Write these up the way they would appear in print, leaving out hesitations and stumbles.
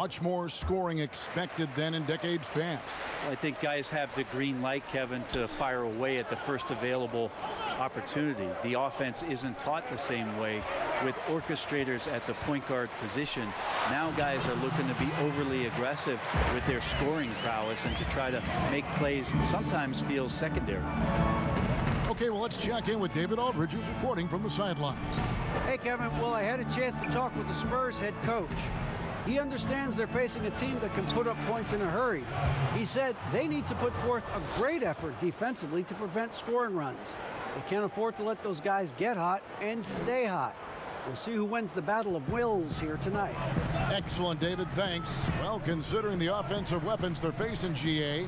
Much more scoring expected than in decades past. Well, I think guys have the green light, Kevin, to fire away at the first available opportunity. The offense isn't taught the same way with orchestrators at the point guard position. Now guys are looking to be overly aggressive with their scoring prowess and to try to make plays sometimes feels secondary. Okay, well, let's check in with David Aldridge, who's reporting from the sideline. Hey, Kevin. Well, I had a chance to talk with the Spurs head coach. He understands they're facing a team that can put up points in a hurry. He said they need to put forth a great effort defensively to prevent scoring runs. They can't afford to let those guys get hot and stay hot. We'll see who wins the battle of wills here tonight. Excellent, David. Thanks. Well, considering the offensive weapons they're facing, GA,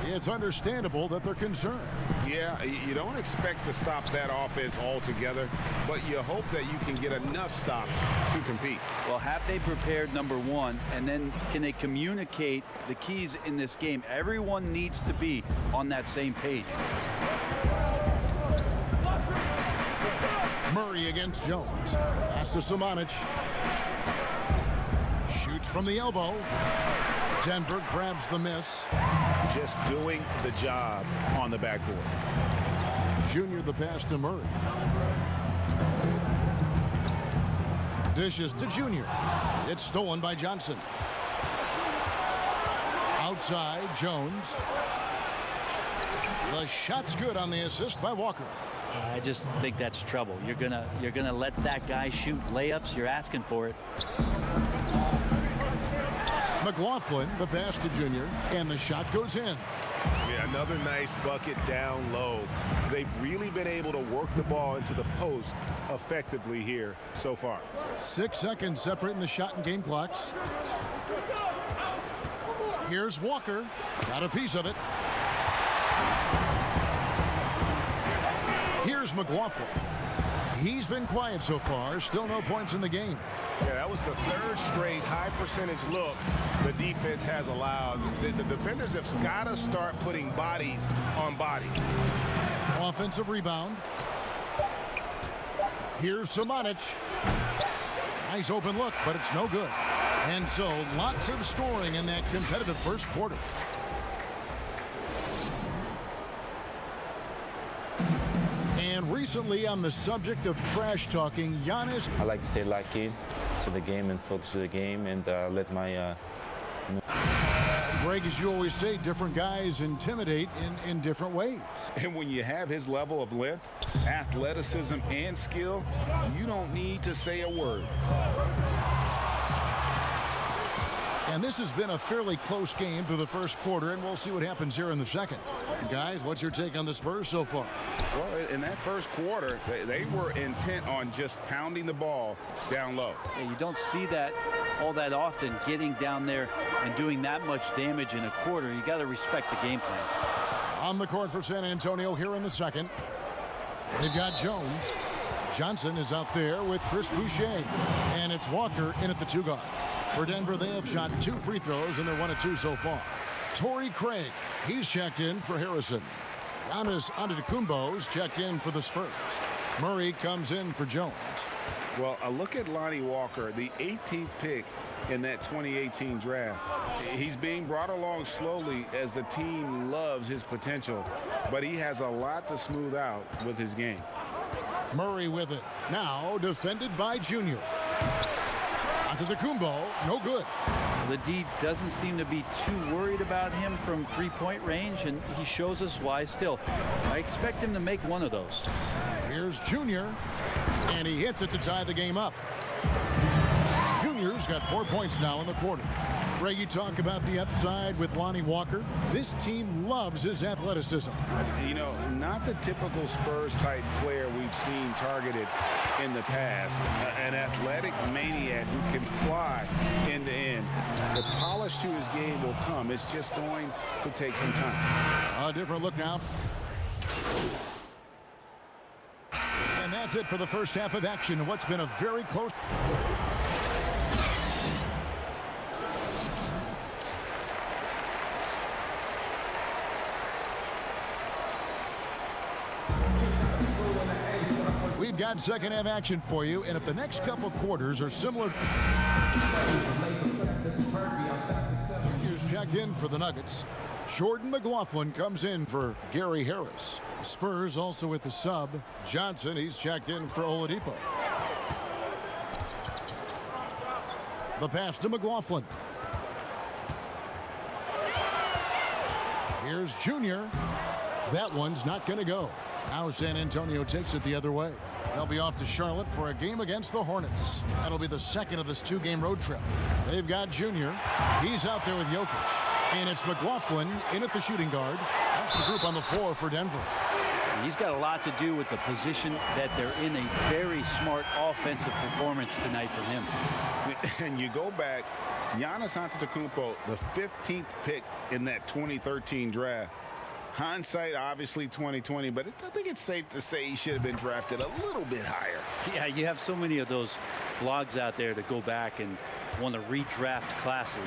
it's understandable that they're concerned. Yeah, you don't expect to stop that offense altogether, but you hope that you can get enough stops to compete. Well, have they prepared, number one, and then can they communicate the keys in this game? Everyone needs to be on that same page. Murray against Jones. Pass to Samanic. Shoots from the elbow. Denver grabs the miss. Just doing the job on the backboard. Junior the pass to Murray. Dishes to Junior. It's stolen by Johnson. Outside, Jones. The shot's good on the assist by Walker. I just think that's trouble. You're gonna let that guy shoot layups. You're asking for it. McLaughlin, the pass to Junior, and the shot goes in. Yeah, another nice bucket down low. They've really been able to work the ball into the post effectively here so far. 6 seconds separating the shot and game clocks. Here's Walker. Got a piece of it. Here's McLaughlin. He's been quiet so far. Still no points in the game. Yeah, that was the third straight high percentage look the defense has allowed. The defenders have got to start putting bodies on bodies. Offensive rebound. Here's Samanic. Nice open look, but it's no good. And so lots of scoring in that competitive first quarter. And recently, on the subject of trash talking, Giannis. I like to stay locked in to the game and focus to the game and let my. Greg, as you always say, different guys intimidate in different ways. And when you have his level of length, athleticism, and skill, you don't need to say a word. And this has been a fairly close game through the first quarter, and we'll see what happens here in the second. Guys, what's your take on the Spurs so far? Well, in that first quarter, they were intent on just pounding the ball down low. Yeah, you don't see that all that often, getting down there and doing that much damage in a quarter. You got to respect the game plan. On the court for San Antonio here in the second. They've got Jones. Johnson is out there with Chris Boucher. And it's Walker in at the 2 guard. For Denver, they have shot 2 free throws, and they're 1 of 2 so far. Torrey Craig, he's checked in for Harrison. Giannis Antetokounmpo's checked in for the Spurs. Murray comes in for Jones. Well, a look at Lonnie Walker, the 18th pick in that 2018 draft. He's being brought along slowly as the team loves his potential, but he has a lot to smooth out with his game. Murray with it. Now defended by Junior. Antetokounmpo, no good. The D doesn't seem to be too worried about him from three-point range, and he shows us why still. I expect him to make one of those. Here's Junior, and he hits it to tie the game up. Junior's got 4 points now in the quarter. Greg, you talk about the upside with Lonnie Walker. This team loves his athleticism. You know, not the typical Spurs-type player we've seen targeted in the past. An athletic maniac who can fly end to end. The polish to his game will come. It's just going to take some time. A different look now. And that's it for the first half of action. What's been a very close... We've got second half action for you, and if the next couple quarters are similar... in for the Nuggets. Jordan McLaughlin comes in for Gary Harris. Spurs also with the sub. Johnson, he's checked in for Oladipo. The pass to McLaughlin. Here's Junior. That one's not going to go. Now San Antonio takes it the other way. They'll be off to Charlotte for a game against the Hornets. That'll be the second of this two-game road trip. They've got Junior. He's out there with Jokic. And it's McLaughlin in at the shooting guard. That's the group on the floor for Denver. He's got a lot to do with the position that they're in. A very smart offensive performance tonight from him. And you go back, Giannis Antetokounmpo, the 15th pick in that 2013 draft. Hindsight, obviously 2020, but I think it's safe to say he should have been drafted a little bit higher. Yeah, you have so many of those blogs out there that go back and want to redraft classes.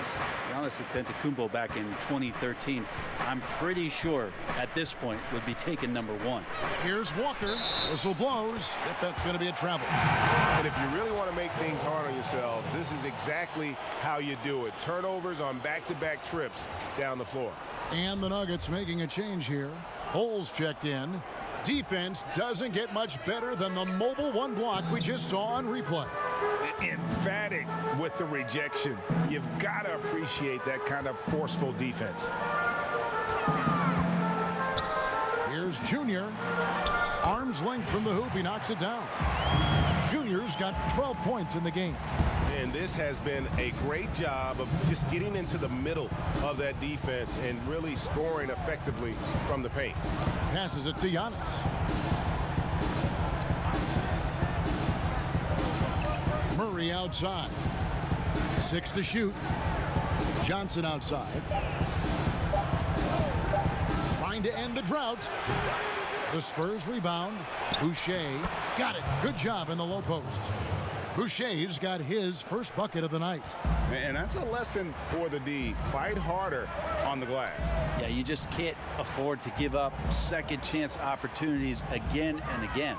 Giannis Antetokounmpo back in 2013, I'm pretty sure at this point would be taken #1. Here's Walker. Whistle blows. Yep, that's going to be a travel. And if you really want to make things hard on yourselves, this is exactly how you do it. Turnovers on back-to-back trips down the floor. And the Nuggets making a change here. Holes checked in. Defense doesn't get much better than the mobile one block we just saw on replay. Emphatic with the rejection. You've got to appreciate that kind of forceful defense. Here's Junior. Arm's length from the hoop. He knocks it down. Junior's got 12 points in the game. And this has been a great job of just getting into the middle of that defense and really scoring effectively from the paint. Passes it to Giannis. Murray outside. 6 to shoot. Johnson outside. Trying to end the drought. The Spurs rebound. Boucher got it. Good job in the low post. Boucher's got his first bucket of the night. And that's a lesson for the D. Fight harder on the glass. Yeah, you just can't afford to give up second chance opportunities again and again.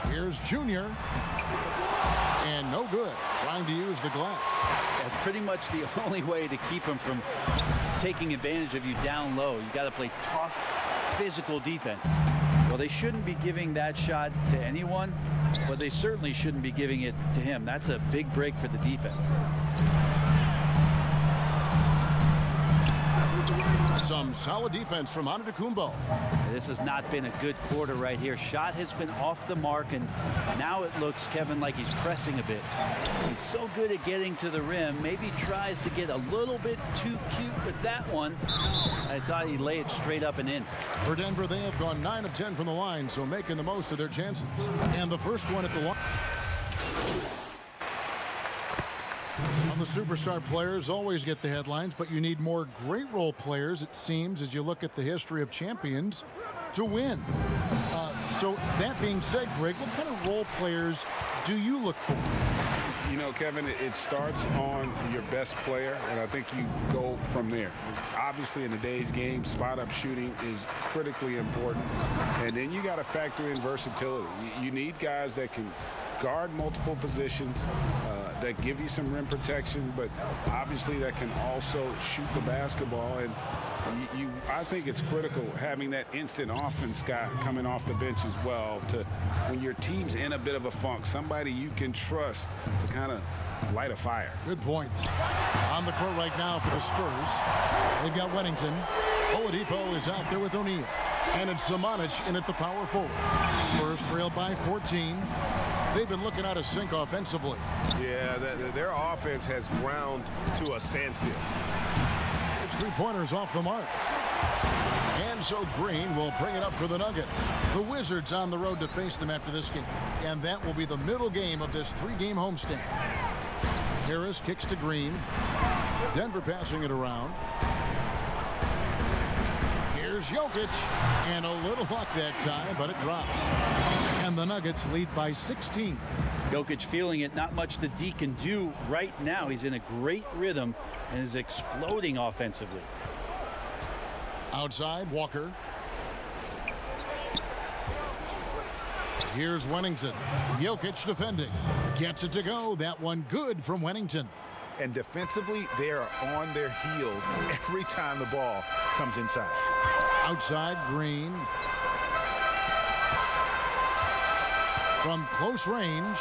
Here's Junior. And no good. Trying to use the glass. That's pretty much the only way to keep him from taking advantage of you down low. You got to play tough, physical defense. Well, they shouldn't be giving that shot to anyone, but they certainly shouldn't be giving it to him. That's a big break for the defense. Some solid defense from Antetokounmpo. This has not been a good quarter right here. Shot has been off the mark, and now it looks, Kevin, like he's pressing a bit. He's so good at getting to the rim. Maybe tries to get a little bit too cute with that one. I thought he'd lay it straight up and in. For Denver, they have gone 9 of 10 from the line, so making the most of their chances. And the first one at the line. On the superstar players always get the headlines, but you need more great role players, it seems, as you look at the history of champions to win. So that being said, Greg, what kind of role players do you look for? You know, Kevin, it starts on your best player, and I think you go from there. Obviously, in today's game, spot-up shooting is critically important, and then you got to factor in versatility. You need guys that can guard multiple positions, that give you some rim protection, but obviously that can also shoot the basketball. And I think it's critical having that instant offense guy coming off the bench as well, to when your team's in a bit of a funk, somebody you can trust to kind of light a fire. Good point. On the court right now for the Spurs, they've got Wennington. Oladipo is out there with O'Neal. And it's Samanic in at the power forward. Spurs trailed by 14. They've been looking out of sync offensively. Yeah, their offense has ground to a standstill. It's 3-pointers off the mark. And so Green will bring it up for the Nuggets. The Wizards on the road to face them after this game. And that will be the middle game of this 3-game homestand. Harris kicks to Green. Denver passing it around. Here's Jokic. And a little luck that time, but it drops. And the Nuggets lead by 16. Jokic feeling it. Not much the D can do right now. He's in a great rhythm and is exploding offensively. Outside, Walker. Here's Wennington. Jokic defending. Gets it to go. That one good from Wennington. And defensively, they are on their heels every time the ball comes inside. Outside, Green. From close range.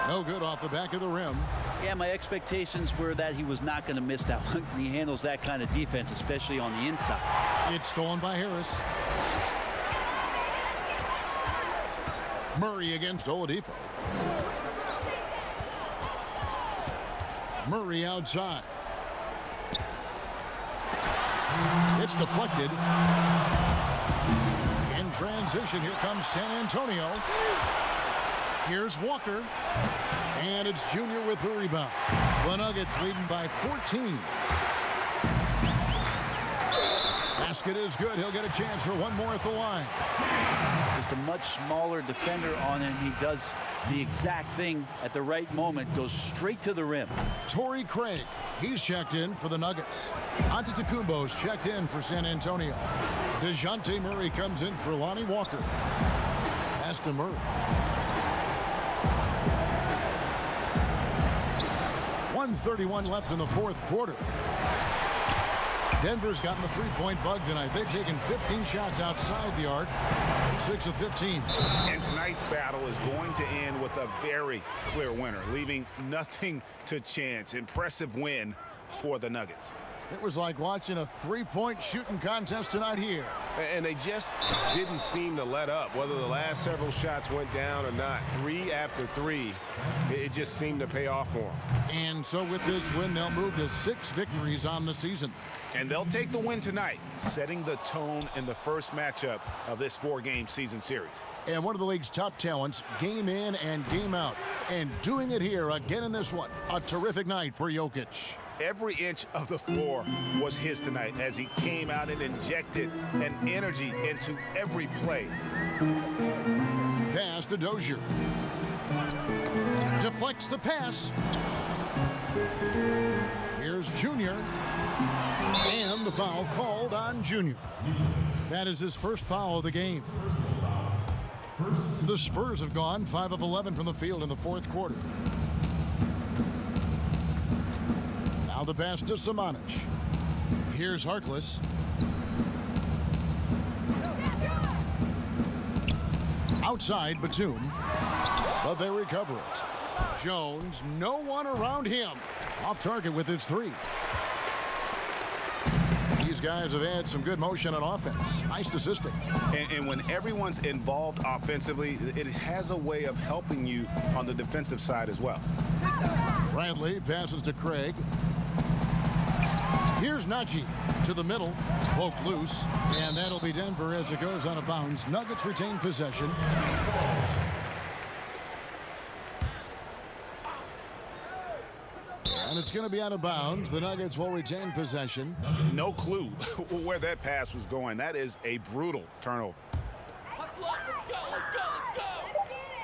No good off the back of the rim. Yeah, my expectations were that he was not going to miss that one. He handles that kind of defense, especially on the inside. It's stolen by Harris. Murray against Oladipo. Murray outside. It's deflected. In transition, here comes San Antonio. Here's Walker. And it's Junior with the rebound. The Nuggets leading by 14. Basket is good. He'll get a chance for one more at the line. Just a much smaller defender on him. He does the exact thing at the right moment. Goes straight to the rim. Torrey Craig. He's checked in for the Nuggets. Antetokounmpo's checked in for San Antonio. DeJounte Murray comes in for Lonnie Walker. Pass to Murray. 1:31 left in the fourth quarter. Denver's gotten the three-point bug tonight. They've taken 15 shots outside the arc, 6 of 15. And tonight's battle is going to end with a very clear winner, leaving nothing to chance. Impressive win for the Nuggets. It was like watching a three-point shooting contest tonight here. And they just didn't seem to let up. Whether the last several shots went down or not, 3 after 3, it just seemed to pay off for them. And so with this win, they'll move to 6 victories on the season. And they'll take the win tonight, setting the tone in the first matchup of this 4-game season series. And one of the league's top talents, game in and game out. And doing it here again in this one. A terrific night for Jokic. Every inch of the floor was his tonight as he came out and injected an energy into every play. Pass to Dozier. Deflects the pass. Here's Junior. And the foul called on Junior. That is his first foul of the game. The Spurs have gone 5 of 11 from the field in the fourth quarter. Now the pass to Samanic. Here's Harkless. Outside Batum. But they recover it. Jones, no one around him. Off target with his 3. These guys have had some good motion on offense. Nice assisting. And when everyone's involved offensively, it has a way of helping you on the defensive side as well. Bradley passes to Craig. Here's Najee to the middle. Poked loose. And that'll be Denver as it goes out of bounds. Nuggets retain possession. And it's going to be out of bounds. The Nuggets will retain possession. No clue where that pass was going. That is a brutal turnover. Let's go.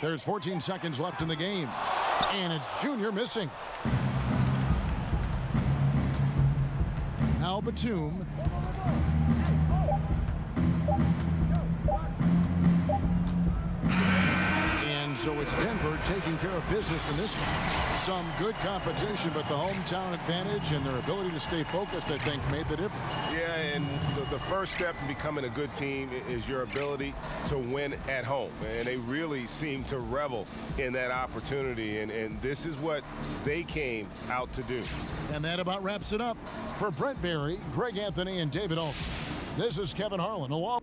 There's 14 seconds left in the game. And it's Junior missing. Now Batum. And so it's Denver taking care of business in this one. Some good competition, but the hometown advantage and their ability to stay focused, I think, made the difference. Yeah, and the first step in becoming a good team is your ability to win at home. And they really seem to revel in that opportunity. And this is what they came out to do. And that about wraps it up. For Brent Barry, Greg Anthony, and David Oak, this is Kevin Harlan along.